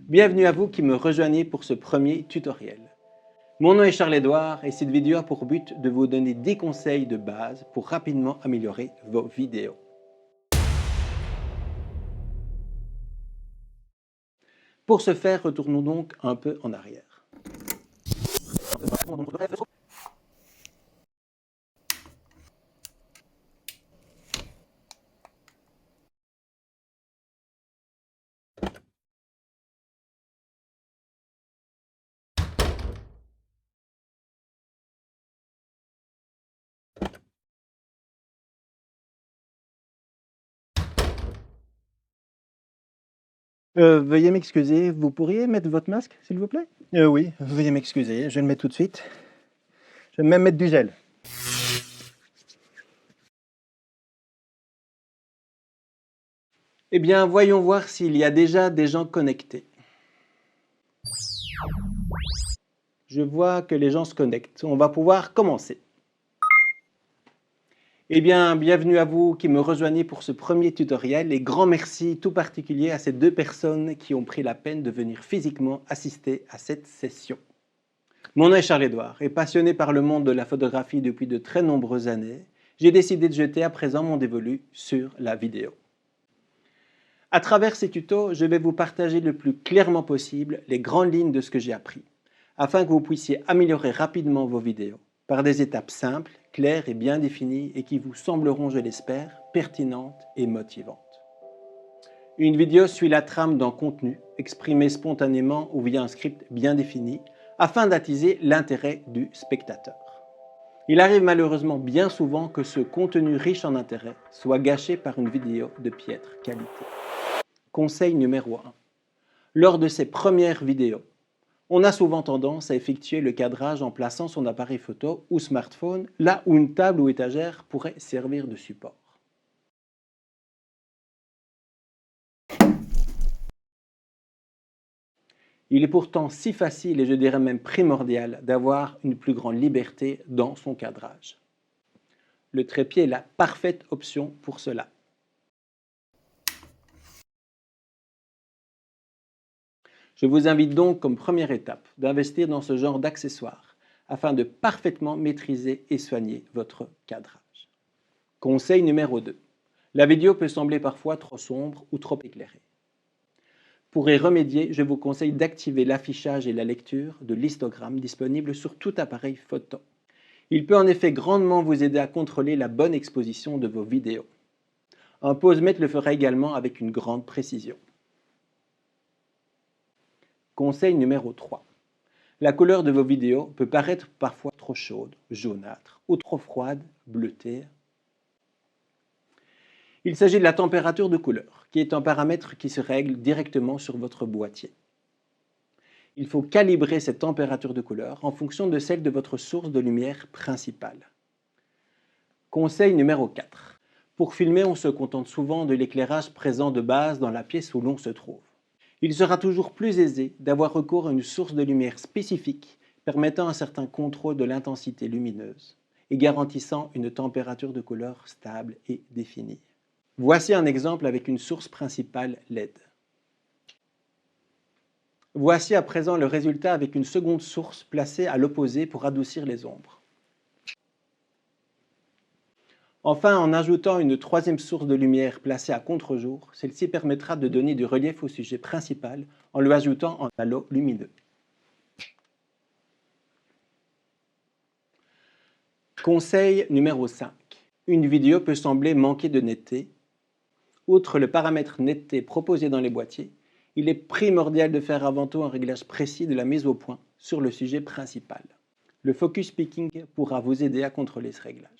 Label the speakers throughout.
Speaker 1: Bienvenue à vous qui me rejoignez pour ce premier tutoriel. Mon nom est Charles-Édouard et cette vidéo a pour but de vous donner des conseils de base pour rapidement améliorer vos vidéos. Pour ce faire, retournons donc un peu en arrière. Veuillez m'excuser, vous pourriez mettre votre masque, s'il vous plaît? Oui, veuillez m'excuser, je vais le mettre tout de suite. Je vais même mettre du gel. Eh bien, voyons voir s'il y a déjà des gens connectés. Je vois que les gens se connectent. On va pouvoir commencer. Eh bien, bienvenue à vous qui me rejoignez pour ce premier tutoriel et grand merci tout particulier à ces deux personnes qui ont pris la peine de venir physiquement assister à cette session. Mon nom est Charles-Édouard et passionné par le monde de la photographie depuis de très nombreuses années, j'ai décidé de jeter à présent mon dévolu sur la vidéo. À travers ces tutos, je vais vous partager le plus clairement possible les grandes lignes de ce que j'ai appris, afin que vous puissiez améliorer rapidement vos vidéos, par des étapes simples, claires et bien définies et qui vous sembleront, je l'espère, pertinentes et motivantes. Une vidéo suit la trame d'un contenu, exprimé spontanément ou via un script bien défini, afin d'attiser l'intérêt du spectateur. Il arrive malheureusement bien souvent que ce contenu riche en intérêt soit gâché par une vidéo de piètre qualité. Conseil numéro 1. Lors de ces premières vidéos, on a souvent tendance à effectuer le cadrage en plaçant son appareil photo ou smartphone là où une table ou étagère pourrait servir de support. Il est pourtant si facile et je dirais même primordial d'avoir une plus grande liberté dans son cadrage. Le trépied est la parfaite option pour cela. Je vous invite donc comme première étape d'investir dans ce genre d'accessoires afin de parfaitement maîtriser et soigner votre cadrage. Conseil numéro 2. La vidéo peut sembler parfois trop sombre ou trop éclairée. Pour y remédier, je vous conseille d'activer l'affichage et la lecture de l'histogramme disponible sur tout appareil photo. Il peut en effet grandement vous aider à contrôler la bonne exposition de vos vidéos. Un pose-mètre le fera également avec une grande précision. Conseil numéro 3. La couleur de vos vidéos peut paraître parfois trop chaude, jaunâtre, ou trop froide, bleutée. Il s'agit de la température de couleur, qui est un paramètre qui se règle directement sur votre boîtier. Il faut calibrer cette température de couleur en fonction de celle de votre source de lumière principale. Conseil numéro 4. Pour filmer, on se contente souvent de l'éclairage présent de base dans la pièce où l'on se trouve. Il sera toujours plus aisé d'avoir recours à une source de lumière spécifique permettant un certain contrôle de l'intensité lumineuse et garantissant une température de couleur stable et définie. Voici un exemple avec une source principale LED. Voici à présent le résultat avec une seconde source placée à l'opposé pour adoucir les ombres. Enfin, en ajoutant une troisième source de lumière placée à contre-jour, celle-ci permettra de donner du relief au sujet principal en lui ajoutant un halo lumineux. Conseil numéro 5. Une vidéo peut sembler manquer de netteté. Outre le paramètre netteté proposé dans les boîtiers, il est primordial de faire avant tout un réglage précis de la mise au point sur le sujet principal. Le focus picking pourra vous aider à contrôler ce réglage.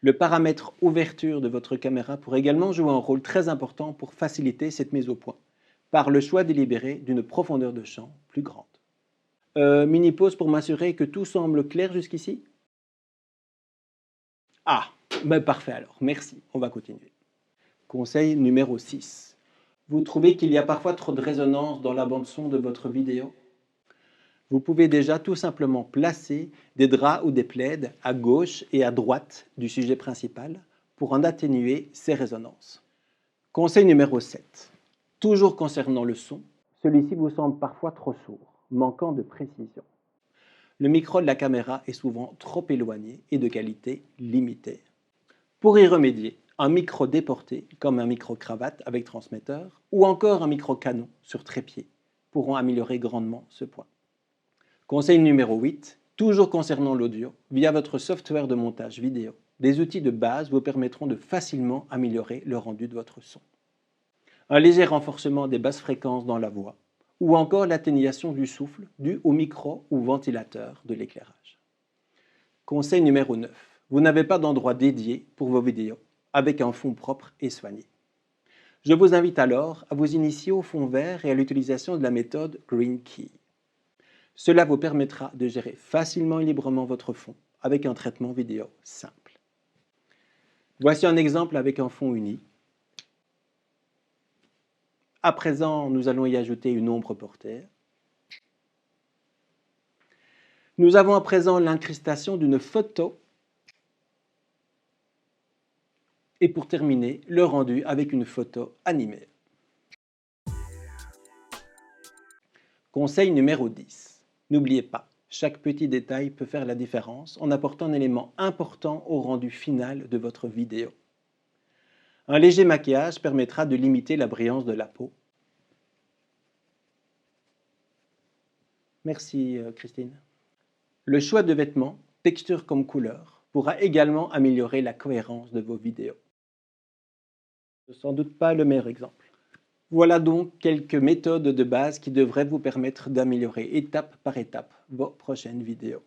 Speaker 1: Le paramètre ouverture de votre caméra pourrait également jouer un rôle très important pour faciliter cette mise au point, par le choix délibéré d'une profondeur de champ plus grande. Mini pause pour m'assurer que tout semble clair jusqu'ici? Ah, ben parfait alors, merci, on va continuer. Conseil numéro 6. Vous trouvez qu'il y a parfois trop de résonance dans la bande-son de votre vidéo? Vous pouvez déjà tout simplement placer des draps ou des plaids à gauche et à droite du sujet principal pour en atténuer ces résonances. Conseil numéro 7. Toujours concernant le son, Celui-ci vous semble parfois trop sourd, manquant de précision. Le micro de la caméra est souvent trop éloigné et de qualité limitée. Pour y remédier, un micro déporté, comme un micro-cravate avec transmetteur, ou encore un micro-canon sur trépied, pourront améliorer grandement ce point. Conseil numéro 8, toujours concernant l'audio, via votre software de montage vidéo, des outils de base vous permettront de facilement améliorer le rendu de votre son. Un léger renforcement des basses fréquences dans la voix, ou encore l'atténuation du souffle dû au micro ou ventilateur de l'éclairage. Conseil numéro 9. Vous n'avez pas d'endroit dédié pour vos vidéos, avec un fond propre et soigné. Je vous invite alors à vous initier au fond vert et à l'utilisation de la méthode Green Key. Cela vous permettra de gérer facilement et librement votre fond avec un traitement vidéo simple. Voici un exemple avec un fond uni. À présent, nous allons y ajouter une ombre portée. Nous avons à présent l'incrustation d'une photo. Et pour terminer, le rendu avec une photo animée. Conseil numéro 10. N'oubliez pas, chaque petit détail peut faire la différence en apportant un élément important au rendu final de votre vidéo. Un léger maquillage permettra de limiter la brillance de la peau. Merci Christine. Le choix de vêtements, texture comme couleur, pourra également améliorer la cohérence de vos vidéos. Sans doute pas le meilleur exemple. Voilà donc quelques méthodes de base qui devraient vous permettre d'améliorer étape par étape vos prochaines vidéos.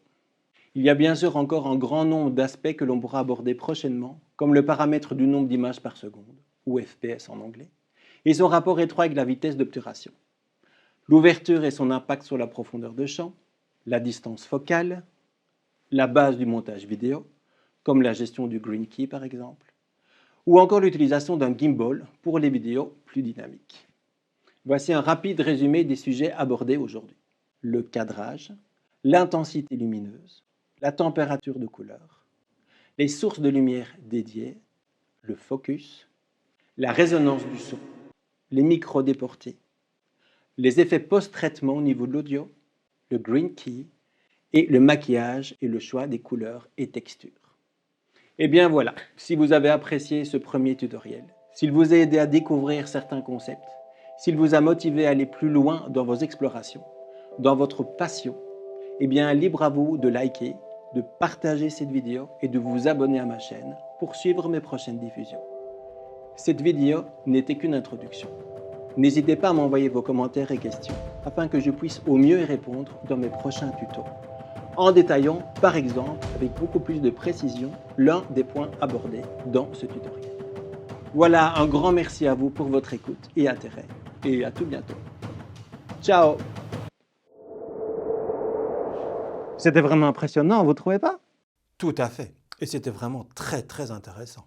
Speaker 1: Il y a bien sûr encore un grand nombre d'aspects que l'on pourra aborder prochainement, comme le paramètre du nombre d'images par seconde, ou FPS en anglais, et son rapport étroit avec la vitesse d'obturation. L'ouverture et son impact sur la profondeur de champ, la distance focale, la base du montage vidéo, comme la gestion du Green Key par exemple, ou encore l'utilisation d'un gimbal pour les vidéos plus dynamiques. Voici un rapide résumé des sujets abordés aujourd'hui. Le cadrage, l'intensité lumineuse, la température de couleur, les sources de lumière dédiées, le focus, la résonance du son, les micros déportés, les effets post-traitement au niveau de l'audio, le Green Key et le maquillage et le choix des couleurs et textures. Et bien voilà, si vous avez apprécié ce premier tutoriel, s'il vous a aidé à découvrir certains concepts, s'il vous a motivé à aller plus loin dans vos explorations, dans votre passion, eh bien libre à vous de liker, de partager cette vidéo et de vous abonner à ma chaîne pour suivre mes prochaines diffusions. Cette vidéo n'était qu'une introduction. N'hésitez pas à m'envoyer vos commentaires et questions afin que je puisse au mieux y répondre dans mes prochains tutos, en détaillant, par exemple, avec beaucoup plus de précision, l'un des points abordés dans ce tutoriel. Voilà, un grand merci à vous pour votre écoute et intérêt, et à tout bientôt. Ciao! C'était vraiment impressionnant, vous ne trouvez pas?
Speaker 2: Tout à fait. Et c'était vraiment très, très intéressant.